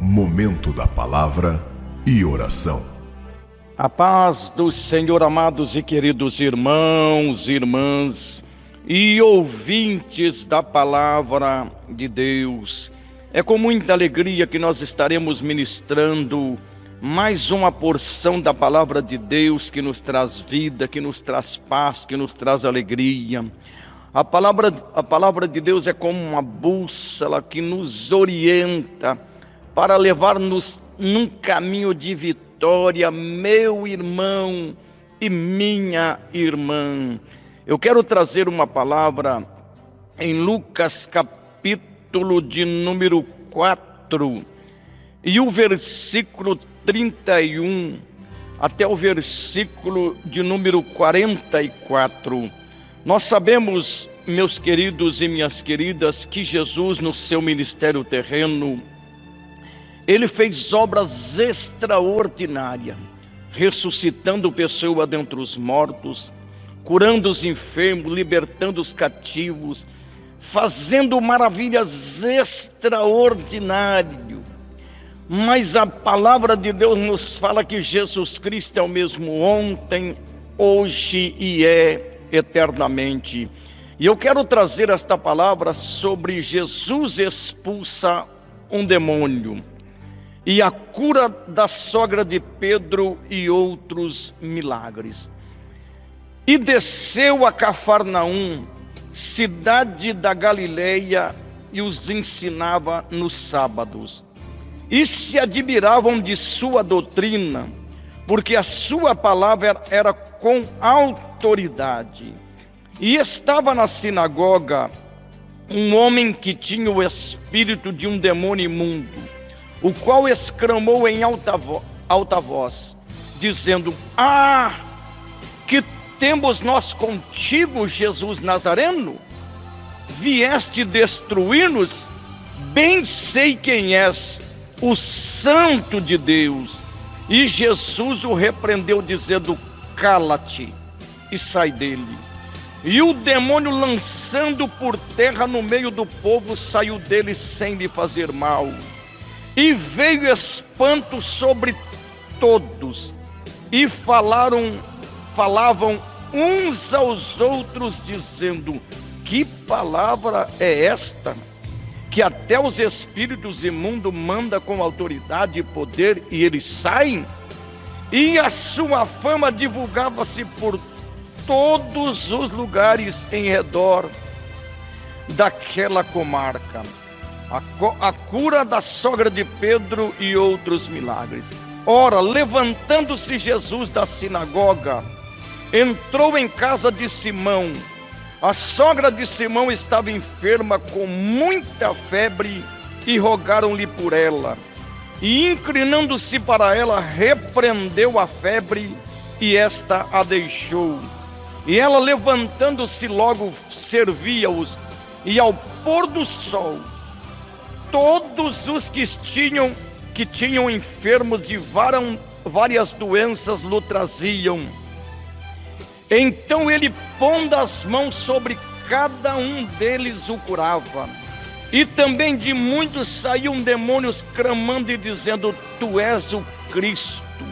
Momento da Palavra e Oração. A paz do Senhor, amados e queridos irmãos, irmãs e ouvintes da Palavra de Deus. É com muita alegria que nós estaremos ministrando mais uma porção da Palavra de Deus que nos traz vida, que nos traz paz, que nos traz alegria. A palavra de Deus é como uma bússola que nos orienta para levar-nos num caminho de vitória, meu irmão e minha irmã. Eu quero trazer uma palavra em Lucas capítulo de número 4 e o versículo 31 até o versículo de número 44. Nós sabemos, meus queridos e minhas queridas, que Jesus, no seu ministério terreno, ele fez obras extraordinárias, ressuscitando pessoas dentre os mortos, curando os enfermos, libertando os cativos, fazendo maravilhas extraordinárias. Mas a palavra de Deus nos fala que Jesus Cristo é o mesmo ontem, hoje e eternamente. E eu quero trazer esta palavra sobre Jesus expulsa um demônio e a cura da sogra de Pedro e outros milagres. E desceu a Cafarnaum, cidade da Galileia, e os ensinava nos sábados. E se admiravam de sua doutrina, porque a sua palavra era com autoridade. E estava na sinagoga um homem que tinha o espírito de um demônio imundo, o qual exclamou em alta voz, dizendo: que temos nós contigo, Jesus Nazareno? Vieste destruir-nos? Bem sei quem és, o Santo de Deus. E Jesus o repreendeu, dizendo: cala-te e sai dele. E o demônio, lançando por terra no meio do povo, saiu dele sem lhe fazer mal. E veio espanto sobre todos, e falavam uns aos outros, dizendo: que palavra é esta? Que até os espíritos imundos manda com autoridade e poder, e eles saem? E a sua fama divulgava-se por todos os lugares em redor daquela comarca. A cura da sogra de Pedro e outros milagres. Ora, levantando-se Jesus da sinagoga, entrou em casa de Simão. A sogra de Simão estava enferma com muita febre, e rogaram-lhe por ela. E inclinando-se para ela, repreendeu a febre, e esta a deixou. E ela, levantando-se logo, servia-os. E ao pôr do sol, todos os que tinham enfermos de várias doenças lhe traziam. Então ele, pondo as mãos sobre cada um deles, o curava. E também de muitos saíam demônios, clamando e dizendo: tu és o Cristo,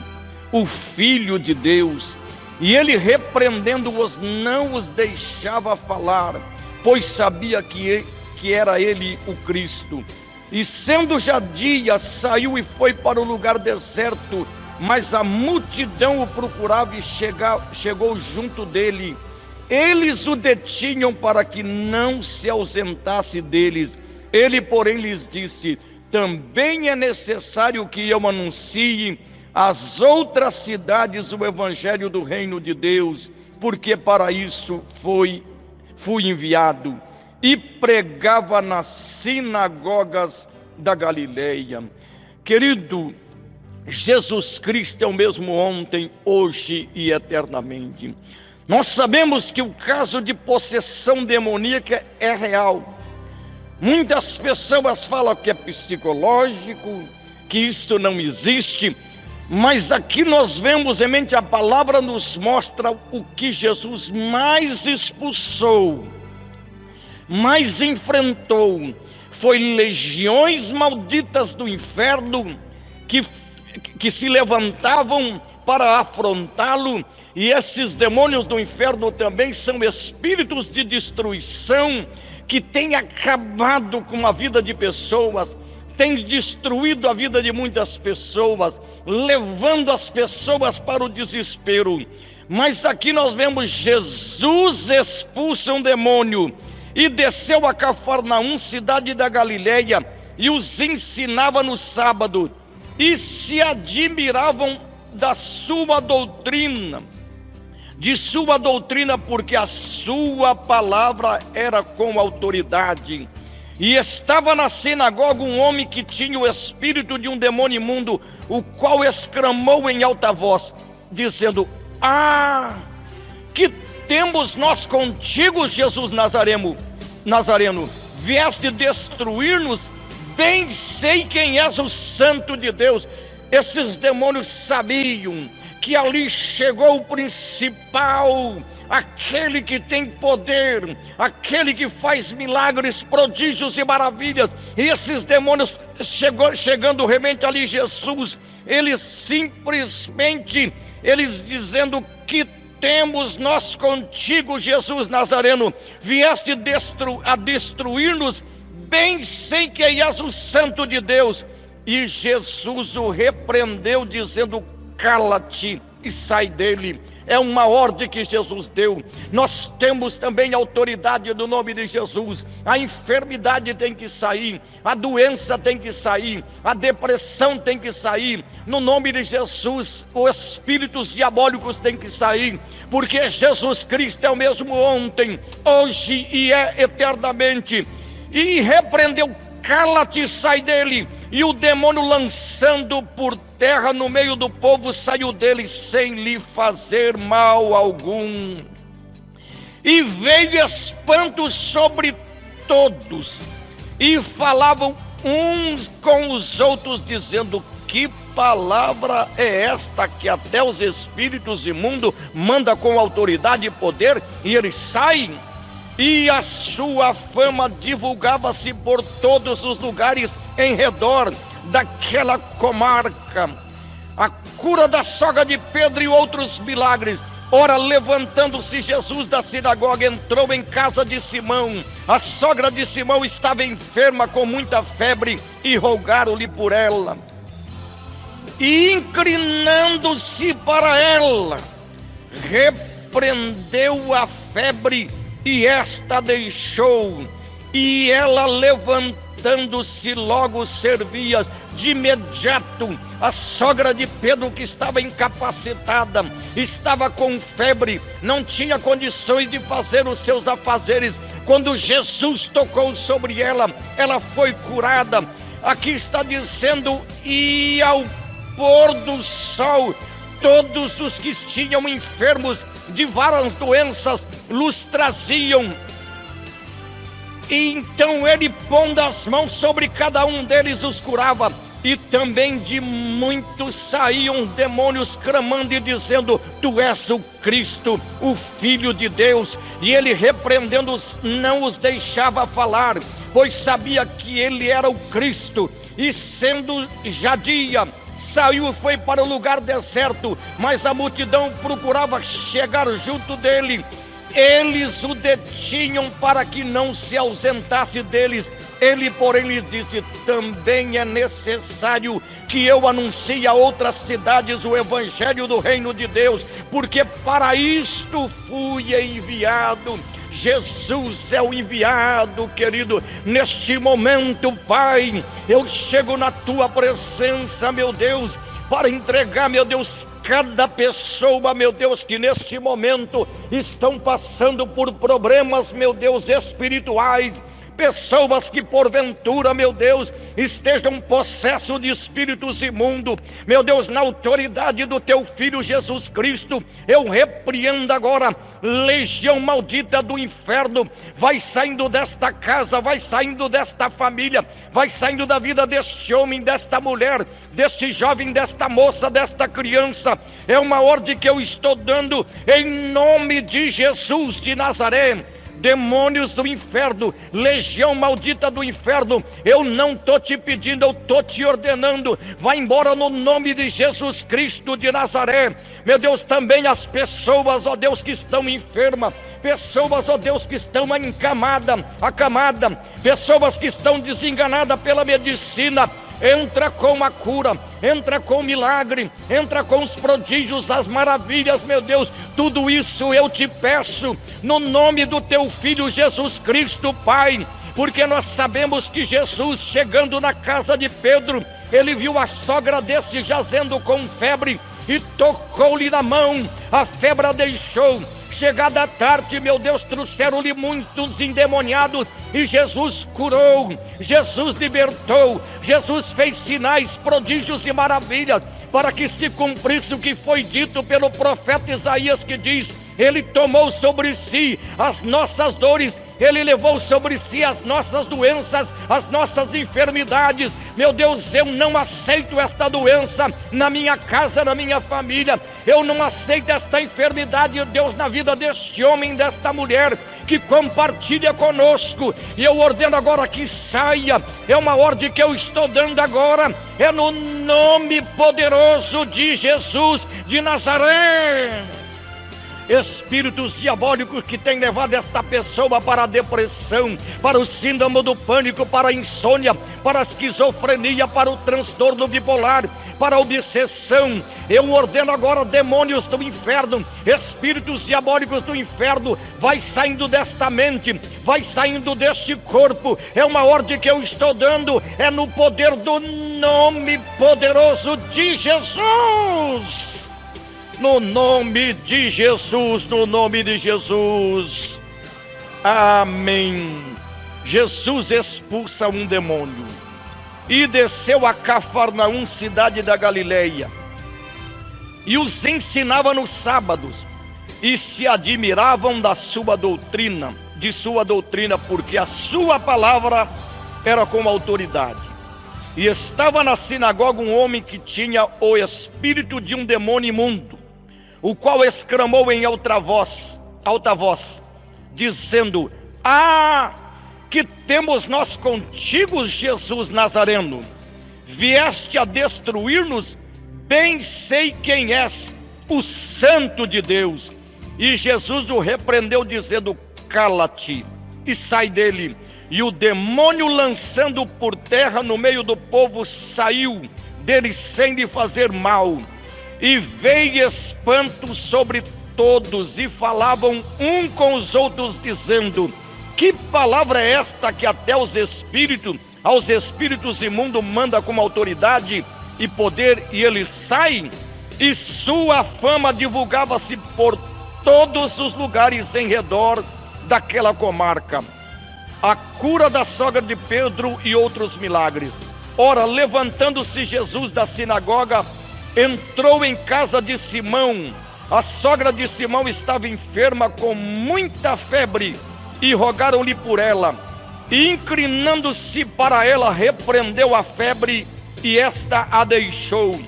o Filho de Deus. E ele, repreendendo-os, não os deixava falar, pois sabia que era ele o Cristo. E sendo já dia, saiu e foi para o lugar deserto, mas a multidão o procurava e chegou junto dele. Eles o detinham para que não se ausentasse deles. Ele, porém, lhes disse: também é necessário que eu anuncie às outras cidades o evangelho do reino de Deus, porque para isso fui enviado. E pregava nas sinagogas da Galileia. Querido, Jesus Cristo é o mesmo ontem, hoje e eternamente. Nós sabemos que o caso de possessão demoníaca é real. Muitas pessoas falam que é psicológico, que isto não existe, mas aqui nós vemos em mente, a palavra nos mostra o que Jesus mais expulsou, mais enfrentou, Foi legiões malditas do inferno que se levantavam para afrontá-lo. E esses demônios do inferno também são espíritos de destruição que têm acabado com a vida de pessoas, têm destruído a vida de muitas pessoas, levando as pessoas para o desespero. Mas aqui nós vemos Jesus expulsa um demônio e desceu a Cafarnaum, cidade da Galileia, e os ensinava no sábado, e se admiravam da sua doutrina, porque a sua palavra era com autoridade. E estava na sinagoga um homem que tinha o espírito de um demônio imundo, o qual exclamou em alta voz, dizendo: que temos nós contigo, Jesus Nazareno? Vieste destruir-nos? Bem sei quem és, o Santo de Deus. Esses demônios sabiam que ali chegou o principal, aquele que tem poder, aquele que faz milagres, prodígios e maravilhas. E esses demônios chegando realmente ali, Jesus, eles simplesmente, eles dizendo: que temos nós contigo, Jesus Nazareno? Vieste a destruir-nos? Bem sei que és o Santo de Deus. E Jesus o repreendeu, dizendo: cala-te e sai dele. É uma ordem que Jesus deu. Nós temos também autoridade no nome de Jesus. A enfermidade tem que sair, a doença tem que sair, a depressão tem que sair. No nome de Jesus, os espíritos diabólicos têm que sair, porque Jesus Cristo é o mesmo ontem, hoje e eternamente. E repreendeu: cala-te e sai dele. E o demônio, lançando por terra no meio do povo, saiu dele sem lhe fazer mal algum. E veio espanto sobre todos, e falavam uns com os outros, dizendo: que palavra é esta que até os espíritos imundos manda com autoridade e poder, e eles saem? E a sua fama divulgava-se por todos os lugares em redor daquela comarca. A cura da sogra de Pedro e outros milagres. Ora, levantando-se Jesus da sinagoga, entrou em casa de Simão. A sogra de Simão estava enferma com muita febre, e rogaram-lhe por ela. E inclinando-se para ela, repreendeu a febre, e esta deixou. E ela, levantando-se, logo servia. De imediato, a sogra de Pedro, que estava incapacitada, estava com febre, não tinha condições de fazer os seus afazeres. Quando Jesus tocou sobre ela, ela foi curada. Aqui está dizendo: e ao pôr do sol, todos os que tinham enfermos de várias doenças lhes traziam. E então ele, pondo as mãos sobre cada um deles, os curava. E também de muitos saíam demônios, clamando e dizendo: tu és o Cristo, o Filho de Deus. E ele, repreendendo-os, não os deixava falar, pois sabia que ele era o Cristo. E sendo já dia, saiu e foi para o lugar deserto, mas a multidão procurava chegar junto dele. Eles o detinham para que não se ausentasse deles. Ele, porém, lhes disse: também é necessário que eu anuncie a outras cidades o evangelho do reino de Deus, porque para isto fui enviado. Jesus é o enviado, querido. Neste momento, Pai, eu chego na tua presença, meu Deus, para entregar, meu Deus, cada pessoa, meu Deus, que neste momento estão passando por problemas, meu Deus, espirituais. Pessoas que porventura, meu Deus, estejam possessos de espíritos imundos, meu Deus, na autoridade do teu Filho Jesus Cristo, eu repreendo agora legião maldita do inferno. Vai saindo desta casa, vai saindo desta família, vai saindo da vida deste homem, desta mulher, deste jovem, desta moça, desta criança. É uma ordem que eu estou dando em nome de Jesus de Nazaré. demônios do inferno, legião maldita do inferno, eu não estou te pedindo, eu estou te ordenando, vai embora no nome de Jesus Cristo de Nazaré. Meu Deus, também as pessoas, ó Deus, que estão enfermas, pessoas, ó Deus, que estão acamadas, pessoas que estão desenganadas pela medicina, entra com a cura, entra com o milagre, entra com os prodígios, as maravilhas, meu Deus, tudo isso eu te peço, no nome do teu Filho Jesus Cristo, Pai, porque nós sabemos que Jesus, chegando na casa de Pedro, ele viu a sogra deste jazendo com febre, e tocou-lhe na mão, a febre a deixou. Chegada a tarde, meu Deus, trouxeram-lhe muitos endemoniados, e Jesus curou, Jesus libertou, Jesus fez sinais, prodígios e maravilhas, para que se cumprisse o que foi dito pelo profeta Isaías, que diz: ele tomou sobre si as nossas dores, ele levou sobre si as nossas doenças, as nossas enfermidades. Meu Deus, eu não aceito esta doença na minha casa, na minha família. Eu não aceito esta enfermidade, Deus, na vida deste homem, desta mulher que compartilha conosco. E eu ordeno agora que saia. É uma ordem que eu estou dando agora. É no nome poderoso de Jesus de Nazaré. Espíritos diabólicos que têm levado esta pessoa para a depressão, para o síndrome do pânico, para a insônia, para a esquizofrenia, para o transtorno bipolar, para a obsessão, eu ordeno agora, demônios do inferno, espíritos diabólicos do inferno, vai saindo desta mente, vai saindo deste corpo. É uma ordem que eu estou dando, é no poder do nome poderoso de Jesus. No nome de Jesus, no nome de Jesus. Amém. Jesus expulsa um demônio e desceu a Cafarnaum, cidade da Galileia, e os ensinava nos sábados, e se admiravam da sua doutrina, porque a sua palavra era com autoridade. E estava na sinagoga um homem que tinha o espírito de um demônio imundo, o qual exclamou em alta voz, dizendo: que temos nós contigo, Jesus Nazareno? Vieste a destruir-nos? Bem sei quem és, o Santo de Deus. E Jesus o repreendeu, dizendo: cala-te e sai dele. E o demônio, lançando por terra no meio do povo, saiu dele sem lhe fazer mal. E veio espanto sobre todos, e falavam um com os outros, dizendo: que palavra é esta que até aos espíritos imundos manda com autoridade e poder, e eles saem? E sua fama divulgava-se por todos os lugares em redor daquela comarca. A cura da sogra de Pedro e outros milagres. Ora, levantando-se Jesus da sinagoga, entrou em casa de Simão. A sogra de Simão estava enferma com muita febre, e rogaram-lhe por ela. E inclinando-se para ela, repreendeu a febre, e esta a deixou.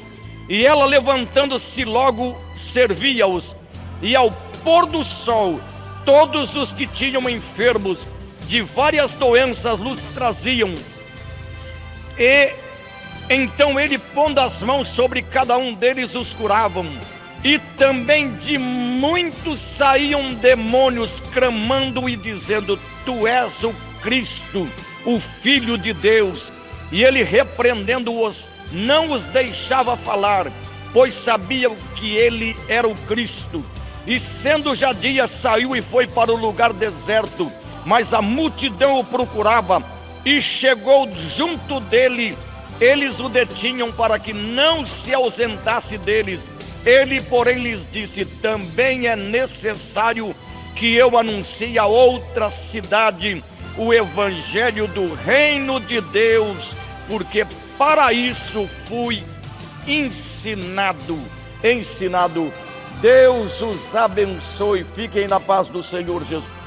E ela, levantando-se logo, servia-os. E ao pôr do sol, todos os que tinham enfermos de várias doenças lhes traziam. E então ele, pondo as mãos sobre cada um deles, os curavam. E também de muitos saíam demônios, clamando e dizendo: tu és o Cristo, o Filho de Deus. E ele, repreendendo-os, não os deixava falar, pois sabiam que ele era o Cristo. E sendo já dia, saiu e foi para o lugar deserto, mas a multidão o procurava, e chegou junto dele. Eles o detinham para que não se ausentasse deles. Ele, porém, lhes disse: também é necessário que eu anuncie a outra cidade o evangelho do reino de Deus, porque para isso fui ensinado. Deus os abençoe. Fiquem na paz do Senhor Jesus.